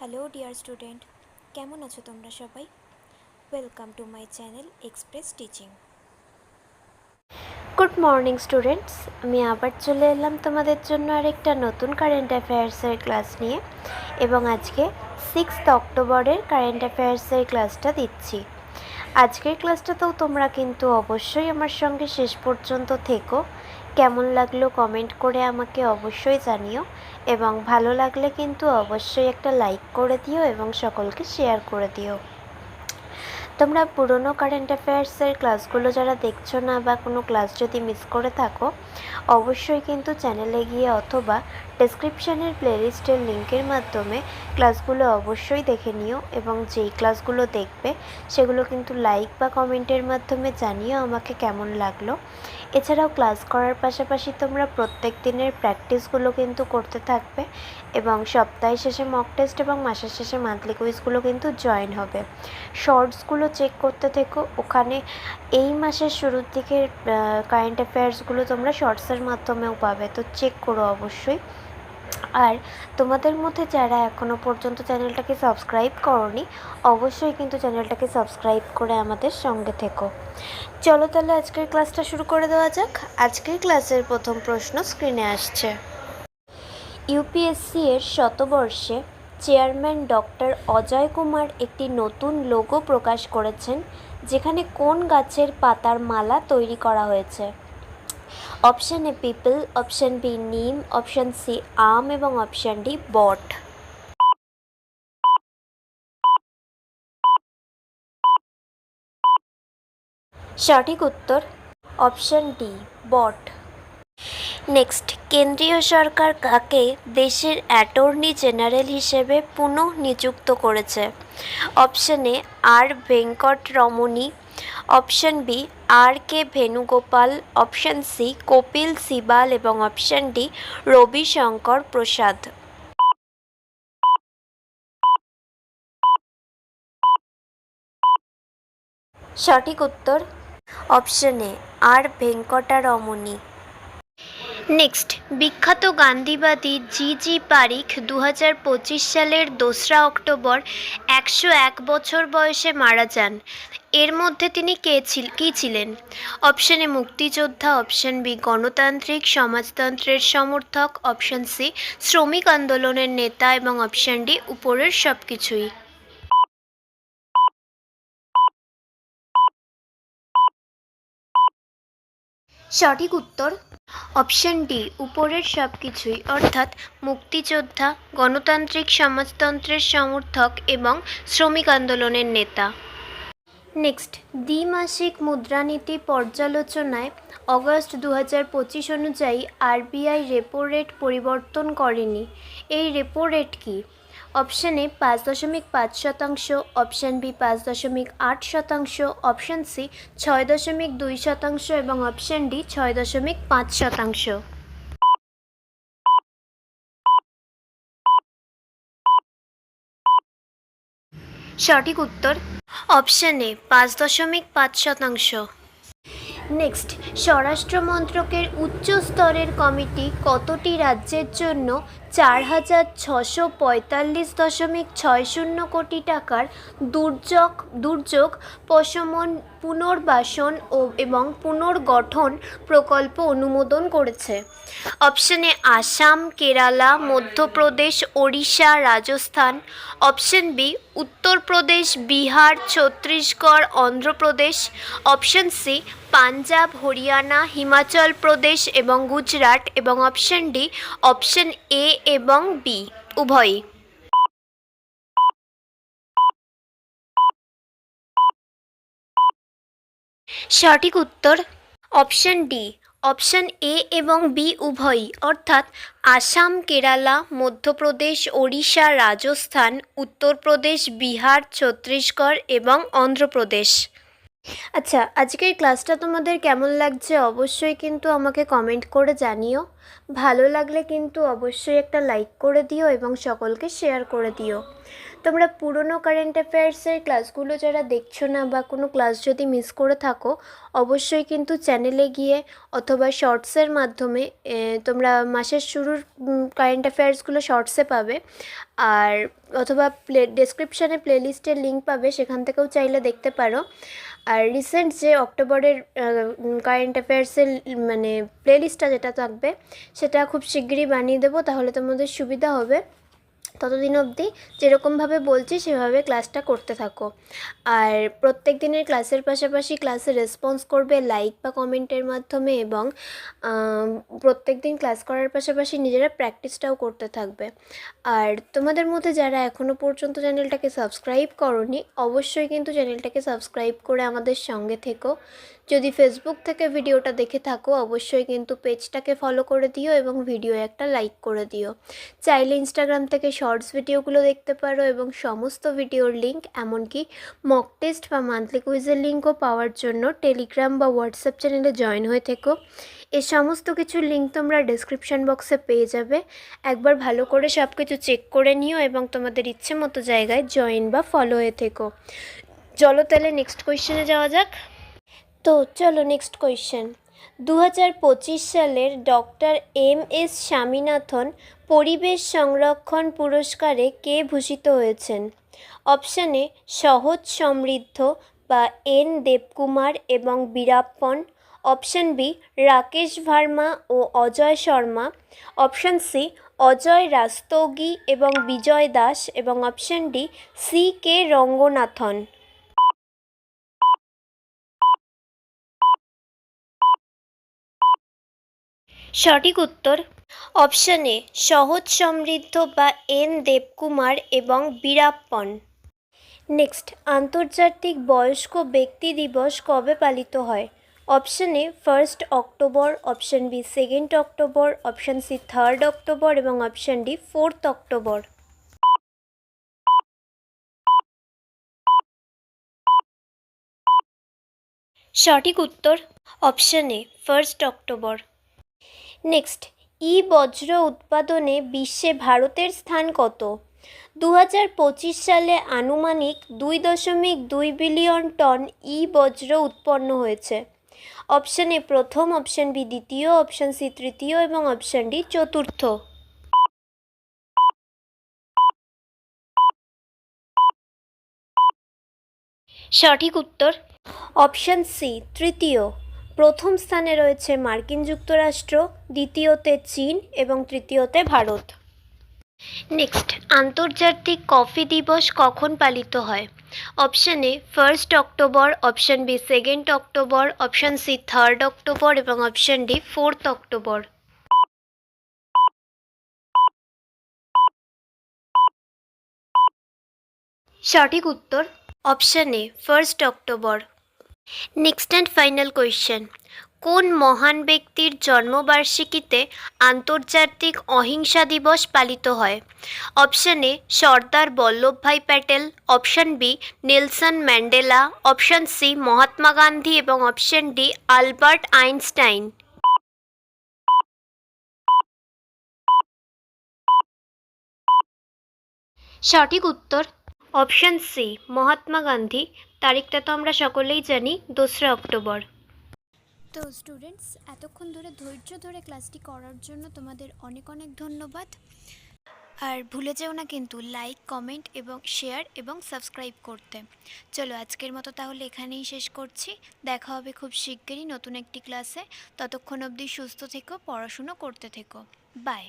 Hello dear student, কেমন আছো তোমরা সবাই? Welcome to my channel express teaching. Good morning students, আমি আবার চলে এলাম তোমাদের জন্য আরেকটা নতুন কারেন্ট অ্যাফেয়ার্সের ক্লাস নিয়ে, এবং আজকে 6 অক্টোবরের কারেন্ট অ্যাফেয়ার্সের ক্লাসটা দিচ্ছি। আজকের ক্লাসটাতেও তোমরা কিন্তু অবশ্যই আমার সঙ্গে শেষ পর্যন্ত থেকো। কেমন লাগলো কমেন্ট করে আমাকে অবশ্যই জানিও, এবং ভালো লাগলে কিন্তু অবশ্যই একটা লাইক করে দিও এবং সকলকে শেয়ার করে দিও। তোমরা পুরনো কারেন্ট অ্যাফেয়ার্সের ক্লাসগুলো যারা দেখছো না বা কোনো ক্লাস যদি মিস করে থাকো, অবশ্যই কিন্তু চ্যানেলে গিয়ে অথবা ডেসক্রিপশানের প্লেলিস্টের লিঙ্কের মাধ্যমে ক্লাসগুলো অবশ্যই দেখে নিও, এবং যেই ক্লাসগুলো দেখবে সেগুলো কিন্তু লাইক বা কমেন্টের মাধ্যমে জানিও আমাকে কেমন লাগলো। এছাড়াও ক্লাস করার পাশাপাশি তোমরা প্রত্যেক দিনের প্র্যাকটিসগুলো কিন্তু করতে থাকবে, এবং সপ্তাহের শেষে মক টেস্ট এবং মাসের শেষে মান্থলি কুইজগুলো কিন্তু জয়েন হবে। শর্টসগুলো চেক করতে থেকো, ওখানে এই মাসের শুরুর দিকে কারেন্ট অ্যাফেয়ার্সগুলো তোমরা শর্টসের মাধ্যমেও পাবে, তো চেক করো অবশ্যই। আর তোমাদের মধ্যে যারা এখনও পর্যন্ত চ্যানেলটাকে সাবস্ক্রাইব করোনি, অবশ্যই কিন্তু চ্যানেলটাকে সাবস্ক্রাইব করে আমাদের সঙ্গে থেকো। চলো তাহলে আজকের ক্লাসটা শুরু করে দেওয়া যাক। আজকের ক্লাসের প্রথম প্রশ্ন স্ক্রিনে আসছে। ইউপিএসসি এর শতবর্ষে চেয়ারম্যান ডক্টর অজয় কুমার একটি নতুন লোগো প্রকাশ করেছেন, যেখানে কোন গাছের পাতার মালা তৈরি করা হয়েছে? অপশান এ পিপল, অপশান বি নিম, অপশান সি আম এবং অপশান ডি বট। সঠিক উত্তর অপশান ডি বট। নেক্সট, কেন্দ্রীয় সরকার কাকে দেশের অ্যাটর্নি জেনারেল হিসেবে পুনঃ নিযুক্ত করেছে? Option A R Venkataramani, option B R K Venugopal, option C Kapil Sibal এবং অপশান ডি রবিশঙ্কর প্রসাদ। সঠিক উত্তর অপশান এ আর ভেঙ্কটরমণী। নেক্সট, বিখ্যাত গান্ধীবাদী জি পারিখ 2025 সালের 2রা অক্টোবর 101 বছর বয়সে মারা যান। এর মধ্যে তিনি কী ছিলেন? অপশান এ মুক্তিযোদ্ধা, অপশান বি গণতান্ত্রিক সমাজতন্ত্রের সমর্থক, অপশান সি শ্রমিক আন্দোলনের নেতা এবং অপশান ডি উপরের সব কিছুই। সঠিক উত্তর অপশান ডি উপরের সব কিছুই, অর্থাৎ মুক্তিযোদ্ধা, গণতান্ত্রিক সমাজতন্ত্রের সমর্থক এবং শ্রমিক আন্দোলনের নেতা। নেক্সট, দ্বিমাসিক মুদ্রানীতি পর্যালোচনায় অগস্ট 2025 অনুযায়ী আরবিআই রেপো রেট পরিবর্তন করেনি। এই রেপো রেট কি? Option A 5.5%, option B 5.8%, option C 6.2% এবং অপশান ডি 6.5%। সঠিক উত্তর অপশান এ 5.5%। নেক্সট, স্বরাষ্ট্র মন্ত্রকের উচ্চ স্তরের কমিটি কতটি রাজ্যের জন্য 4,645.60 কোটি টাকার দুর্যোগ প্রশমন, পুনর্বাসন এবং পুনর্গঠন প্রকল্প অনুমোদন করেছে? Option A Assam, Kerala, Madhya Pradesh, Odisha, Rajasthan, option B Uttar Pradesh, Bihar, Chhattisgarh, Andhra Pradesh, option C Punjab, Haryana, Himachal Pradesh এবং গুজরাট এবং অপশান ডি অপশান এ এবং বি উভয়ই। সঠিক উত্তর অপশান ডি অপশান এ এবং বি উভয়ই, অর্থাৎ আসাম, কেরালা, মধ্যপ্রদেশ, ওড়িশা, রাজস্থান, উত্তরপ্রদেশ, বিহার, ছত্তিশগড় এবং অন্ধ্রপ্রদেশ। আচ্ছা, আজকের ক্লাসটা তোমাদের কেমন লাগছে অবশ্যই কিন্তু আমাকে কমেন্ট করে জানিও। ভালো লাগলে কিন্তু অবশ্যই একটা লাইক করে দিও এবং সকলকে শেয়ার করে দিও। তোমরা পুরনো কারেন্ট অ্যাফেয়ার্সের ক্লাসগুলো যারা দেখছো না বা কোনো ক্লাস যদি মিস করে থাকো, অবশ্যই কিন্তু চ্যানেলে গিয়ে অথবা শর্টসের মাধ্যমে তোমরা মাসের শুরুর কারেন্ট অ্যাফেয়ার্সগুলো শর্টসে পাবে, আর অথবা ডেসক্রিপশানে প্লেলিস্টের লিঙ্ক পাবে, সেখান থেকেও চাইলে দেখতে পারো। আর রিসেন্ট যে অক্টোবরের কারেন্ট অ্যাফেয়ার্সের মানে প্লেলিস্টটা যেটা থাকবে সেটা খুব শিগগিরই বানিয়ে দেবো, তাহলে তোমাদের সুবিধা হবে। ততদিন অবধি যেরকমভাবে বলছি সেভাবে ক্লাসটা করতে থাকো। আর প্রত্যেক দিনের ক্লাসের পাশাপাশি ক্লাসে রেসপন্স করবে লাইক বা কমেন্টের মাধ্যমে, এবং প্রত্যেক দিন ক্লাস করার পাশাপাশি নিজেরা প্র্যাকটিসটাও করতে থাকবে। আর তোমাদের মধ্যে যারা এখনও পর্যন্ত চ্যানেলটাকে সাবস্ক্রাইব করোনি, অবশ্যই কিন্তু চ্যানেলটাকে সাবস্ক্রাইব করে আমাদের সঙ্গে থেকো। যদি ফেসবুক থেকে ভিডিওটা দেখে থাকো, অবশ্যই কিন্তু পেজটাকে ফলো করে দিও এবং ভিডিও একটা লাইক করে দিও। চাইলে ইনস্টাগ্রাম থেকে শর্টস ভিডিওগুলো দেখতে পারো, এবং সমস্ত ভিডিওর লিঙ্ক, এমনকি মক টেস্ট বা মান্থলি কুইজের লিঙ্কও পাওয়ার জন্য টেলিগ্রাম বা হোয়াটসঅ্যাপ চ্যানেলে জয়েন হয়ে থেকো। এই সমস্ত কিছুর লিঙ্ক তোমরা ডেসক্রিপশন বক্সে পেয়ে যাবে। একবার ভালো করে সব কিছু চেক করে নিও এবং তোমাদের ইচ্ছে মতো জায়গায় জয়েন বা ফলো হয়ে থেকো। চলো তাহলে নেক্সট কোয়েশ্চেনে যাওয়া যাক। তো চলো নেক্সট কোয়েশ্চেন। 2025 সালের ডক্টর এম.এস. স্বামীনাথন পরিবেশ সংরক্ষণ পুরস্কারে কে ভূষিত হয়েছেন? অপশানে সহজ সমৃদ্ধ বা এন দেবকুমার এবং বীরাপ্পন, অপশান বি রাকেশ ভার্মা ও অজয় শর্মা, অপশান সি অজয় রাস্তোগি এবং বিজয় দাস, এবং অপশান ডি সি.কে. রঙ্গনাথন। সঠিক উত্তর অপশান এ সহজ সমৃদ্ধ বা এন দেবকুমার এবং বীরাপ্পন। নেক্সট, আন্তর্জাতিক বয়স্ক ব্যক্তি দিবস কবে পালিত হয়? Option A 1 October, option B 2 October, option C 3 October, এবং অপশান ডি 4 অক্টোবর। সঠিক উত্তর অপশান এ 1 অক্টোবর। নেক্সট, বজ্র উৎপাদনে বিশ্বে ভারতের স্থান কত? 2025 সালে আনুমানিক 2.2 বিলিয়ন টন বজ্র উৎপন্ন হয়েছে। অপশান এ প্রথম, অপশান বি দ্বিতীয়, অপশান সি তৃতীয়, এবং অপশান ডি চতুর্থ। সঠিক উত্তর অপশান সি তৃতীয়। প্রথম স্থানে রয়েছে মার্কিন যুক্তরাষ্ট্র, দ্বিতীয়তে চীন এবং তৃতীয়তে ভারত। নেক্সট, আন্তর্জাতিক কফি দিবস কখন পালিত হয়? Option A 1 October, option B 2 October, option C 3 October, এবং অপশান ডি 4 অক্টোবর। সঠিক উত্তর option A 1 October. Next and final question. কোন মহান ব্যক্তির জন্মবার্ষিকীতে আন্তর্জাতিক অহিংসা দিবস পালিত হয়? Option A Sardar Vallabhbhai Patel, option B Nelson Mandela, option C Mahatma Gandhi, এবং অপশান ডি আলবার্ট আইনস্টাইন। সঠিক উত্তর অপশান সি মহাত্মা গান্ধী। তারিখটা তো আমরা সকলেই জানি, 2 অক্টোবর। তো স্টুডেন্টস, এতক্ষণ ধরে ধৈর্য ধরে ক্লাসটি করার জন্য তোমাদের অনেক অনেক ধন্যবাদ। আর ভুলে যেও না কিন্তু লাইক, কমেন্ট এবং শেয়ার এবং সাবস্ক্রাইব করতে। চলো আজকের মতো তাহলে এখানেই শেষ করছি। দেখা হবে খুব শিগগিরই নতুন একটি ক্লাসে। ততক্ষণ অবধি সুস্থ থেকো, পড়াশুনো করতে থেকো। বাই।